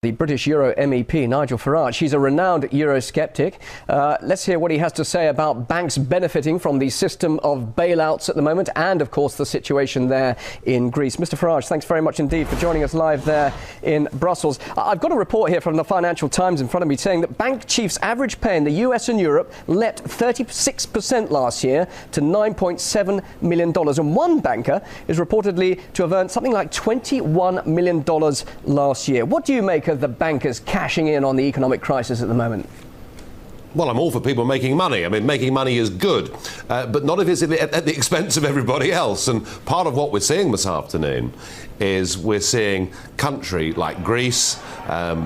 The British Euro MEP, Nigel Farage, he's a renowned Eurosceptic. Let's hear what he has to say about banks benefiting from the system of bailouts at the moment and, of course, the situation there in Greece. Mr. Farage, thanks very much indeed for joining us live there in Brussels. I've got a report here from the Financial Times in front of me saying that bank chiefs' average pay in the US and Europe leapt 36% last year to $9.7 million. And one banker is reportedly to have earned something like $21 million last year. What do you make of the bankers cashing in on the economic crisis at the moment? Well, I'm all for people making money. I mean, making money is good, but not if it's at the expense of everybody else. And part of what we're seeing this afternoon is we're seeing country like Greece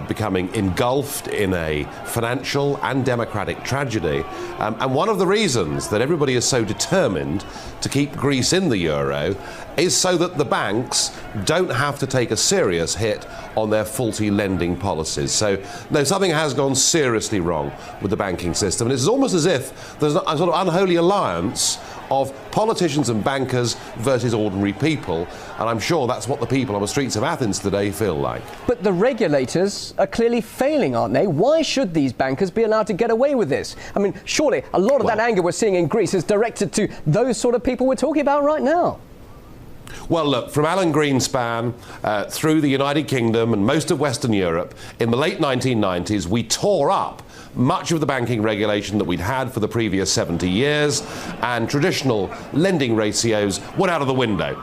becoming engulfed in a financial and democratic tragedy. And one of the reasons that everybody is so determined to keep Greece in the euro is so that the banks don't have to take a serious hit on their faulty lending policies. So, no, something has gone seriously wrong with the banking system. And it's almost as if there's a sort of unholy alliance of politicians and bankers versus ordinary people. And I'm sure that's what the people on the streets of Athens today feel like. But the regulators are clearly failing, aren't they? Why should these bankers be allowed to get away with this? I mean, surely a lot of that anger we're seeing in Greece is directed to those sort of people we're talking about right now. Well, look, from Alan Greenspan through the United Kingdom and most of Western Europe, in the late 1990s, we tore up much of the banking regulation that we'd had for the previous 70 years, and traditional lending ratios went out of the window.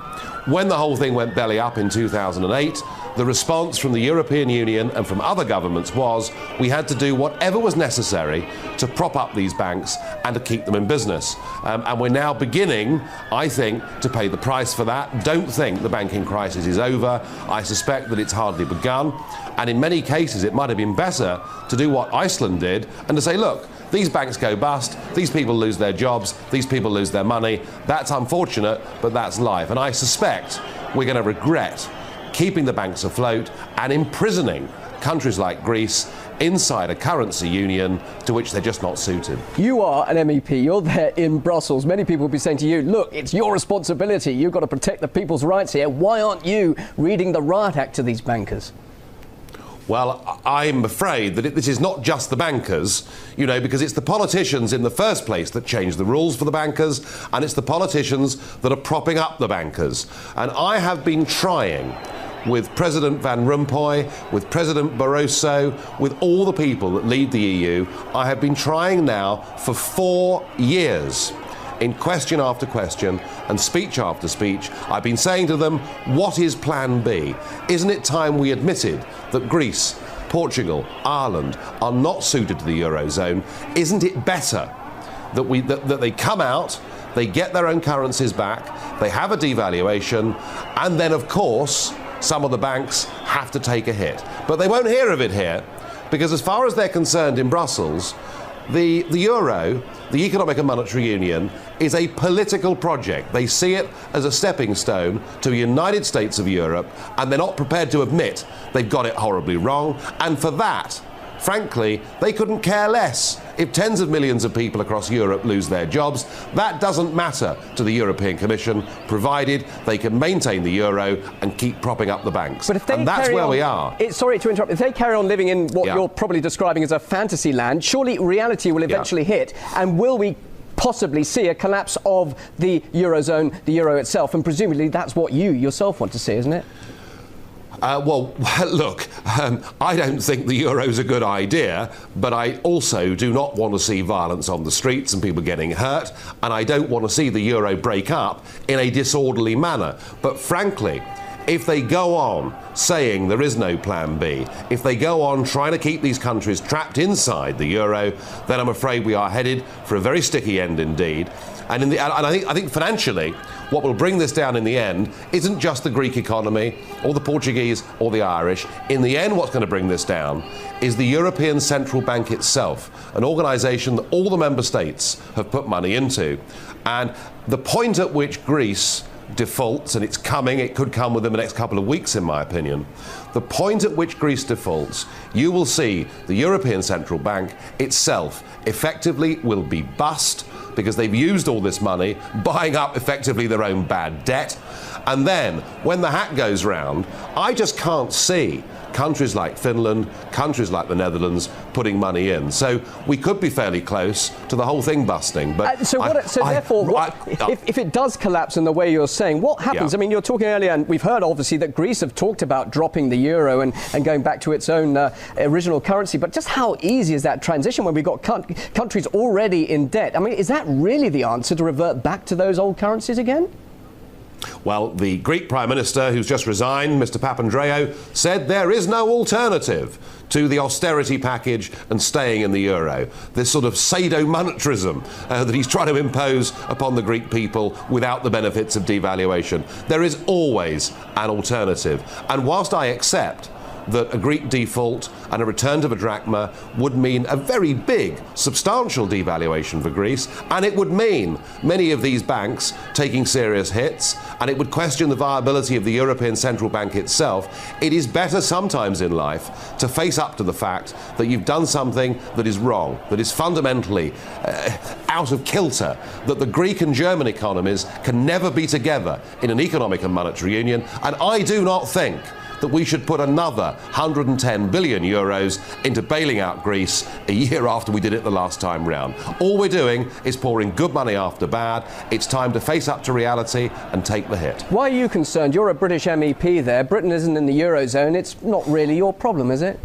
When the whole thing went belly up in 2008, the response from the European Union and from other governments was we had to do whatever was necessary to prop up these banks and to keep them in business. And we're now beginning, I think, to pay the price for that. Don't think the banking crisis is over. I suspect that it's hardly begun. And in many cases, it might have been better to do what Iceland did and to say, look, these banks go bust, these people lose their jobs, these people lose their money. That's unfortunate, but that's life. And I suspect we're going to regret keeping the banks afloat and imprisoning countries like Greece inside a currency union to which they're just not suited. You are an MEP, you're there in Brussels. Many people will be saying to you, look, it's your responsibility, you've got to protect the people's rights here. Why aren't you reading the Riot Act to these bankers? Well, I'm afraid that this is not just the bankers, you know, because it's the politicians in the first place that change the rules for the bankers, and it's the politicians that are propping up the bankers. And I have been trying with President Van Rompuy, with President Barroso, with all the people that lead the EU, I have been trying now for 4 years. In question after question and speech after speech, I've been saying to them, what is Plan B? Isn't it time we admitted that Greece, Portugal, Ireland are not suited to the Eurozone? Isn't it better that they come out, they get their own currencies back, they have a devaluation, and then, of course, some of the banks have to take a hit? But they won't hear of it here, because as far as they're concerned in Brussels, the euro, the economic and monetary union, is a political project. They see it as a stepping stone to the United States of Europe, and they're not prepared to admit they've got it horribly wrong. And for that, frankly, they couldn't care less if tens of millions of people across Europe lose their jobs. That doesn't matter to the European Commission, provided they can maintain the euro and keep propping up the banks. But if they and that's where we are. Sorry to interrupt. If they carry on living in what you're probably describing as a fantasy land, surely reality will eventually hit, and will we possibly see a collapse of the Eurozone, the euro itself? And presumably that's what you yourself want to see, isn't it? Well, look, I don't think the euro's a good idea, but I also do not want to see violence on the streets and people getting hurt, and I don't want to see the euro break up in a disorderly manner. But frankly, if they go on saying there is no Plan B, if they go on trying to keep these countries trapped inside the euro, then I'm afraid we are headed for a very sticky end indeed. And I think financially, what will bring this down in the end isn't just the Greek economy or the Portuguese or the Irish. In the end, what's going to bring this down is the European Central Bank itself, an organisation that all the member states have put money into. And the point at which Greece defaults, and it's coming, it could come within the next couple of weeks in my opinion, the point at which Greece defaults, you will see the European Central Bank itself effectively will be bust, because they've used all this money buying up effectively their own bad debt. And then when the hat goes round, I just can't see countries like Finland, countries like the Netherlands putting money in. So we could be fairly close to the whole thing busting. But if it does collapse in the way you're saying, what happens? Yeah. I mean, you're talking earlier, and we've heard obviously that Greece have talked about dropping the euro and going back to its own original currency. But just how easy is that transition when we've got countries already in debt? I mean, is that really the answer, to revert back to those old currencies again? Well, the Greek Prime Minister, who's just resigned, Mr. Papandreou, said there is no alternative to the austerity package and staying in the euro. This sort of sadomonetarism that he's trying to impose upon the Greek people without the benefits of devaluation. There is always an alternative. And whilst I accept that a Greek default and a return to the drachma would mean a very big, substantial devaluation for Greece, and it would mean many of these banks taking serious hits, and it would question the viability of the European Central Bank itself. It is better sometimes in life to face up to the fact that you've done something that is wrong, that is fundamentally out of kilter, that the Greek and German economies can never be together in an economic and monetary union, and I do not think that we should put another 110 billion euros into bailing out Greece a year after we did it the last time round. All we're doing is pouring good money after bad. It's time to face up to reality and take the hit. Why are you concerned? You're a British MEP there. Britain isn't in the Eurozone. It's not really your problem, is it?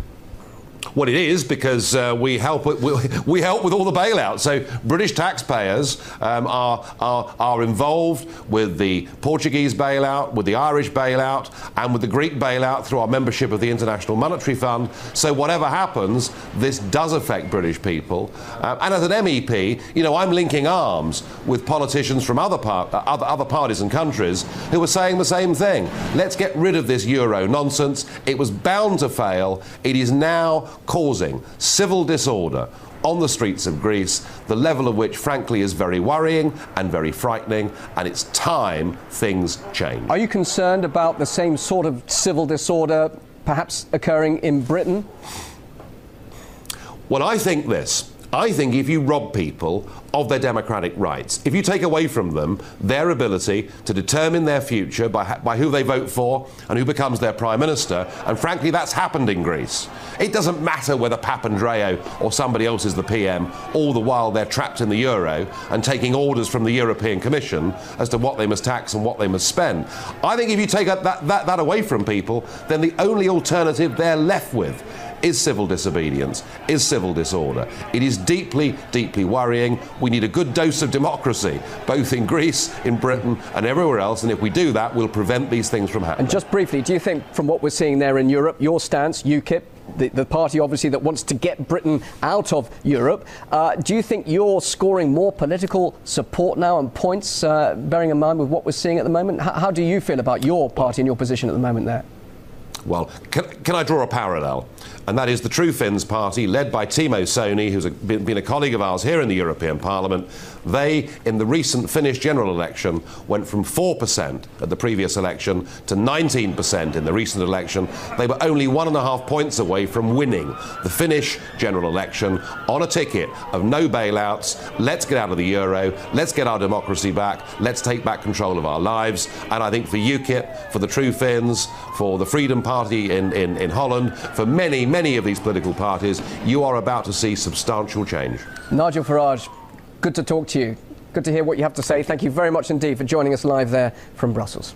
Well, it is, because we help with all the bailouts. So British taxpayers are involved with the Portuguese bailout, with the Irish bailout, and with the Greek bailout through our membership of the International Monetary Fund. So whatever happens, this does affect British people. And as an MEP, you know, I'm linking arms with politicians from other parties and countries who are saying the same thing. Let's get rid of this euro nonsense. It was bound to fail. It is now causing civil disorder on the streets of Greece, the level of which, frankly, is very worrying and very frightening, and it's time things change. Are you concerned about the same sort of civil disorder perhaps occurring in Britain? Well, I think this. I think if you rob people of their democratic rights, if you take away from them their ability to determine their future by who they vote for and who becomes their prime minister, and frankly that's happened in Greece. It doesn't matter whether Papandreou or somebody else is the PM, all the while they're trapped in the euro and taking orders from the European Commission as to what they must tax and what they must spend. I think if you take that away from people, then the only alternative they're left with is civil disobedience, is civil disorder. It is deeply, deeply worrying. We need a good dose of democracy, both in Greece, in Britain and everywhere else, and if we do that, we'll prevent these things from happening. And just briefly, do you think, from what we're seeing there in Europe, your stance, UKIP, the party obviously that wants to get Britain out of Europe, do you think you're scoring more political support now and points, bearing in mind with what we're seeing at the moment? How do you feel about your party and your position at the moment there? Well, can I draw a parallel? And that is the True Finns party, led by Timo Soini, who's been a colleague of ours here in the European Parliament. They, in the recent Finnish general election, went from 4% at the previous election to 19% in the recent election. They were only 1.5 points away from winning the Finnish general election on a ticket of no bailouts. Let's get out of the euro. Let's get our democracy back. Let's take back control of our lives. And I think for UKIP, for the True Finns, for the Freedom Party in Holland, for many of these political parties, you are about to see substantial change. Nigel Farage, good to talk to you. Good to hear what you have to say. Thank you very much indeed for joining us live there from Brussels.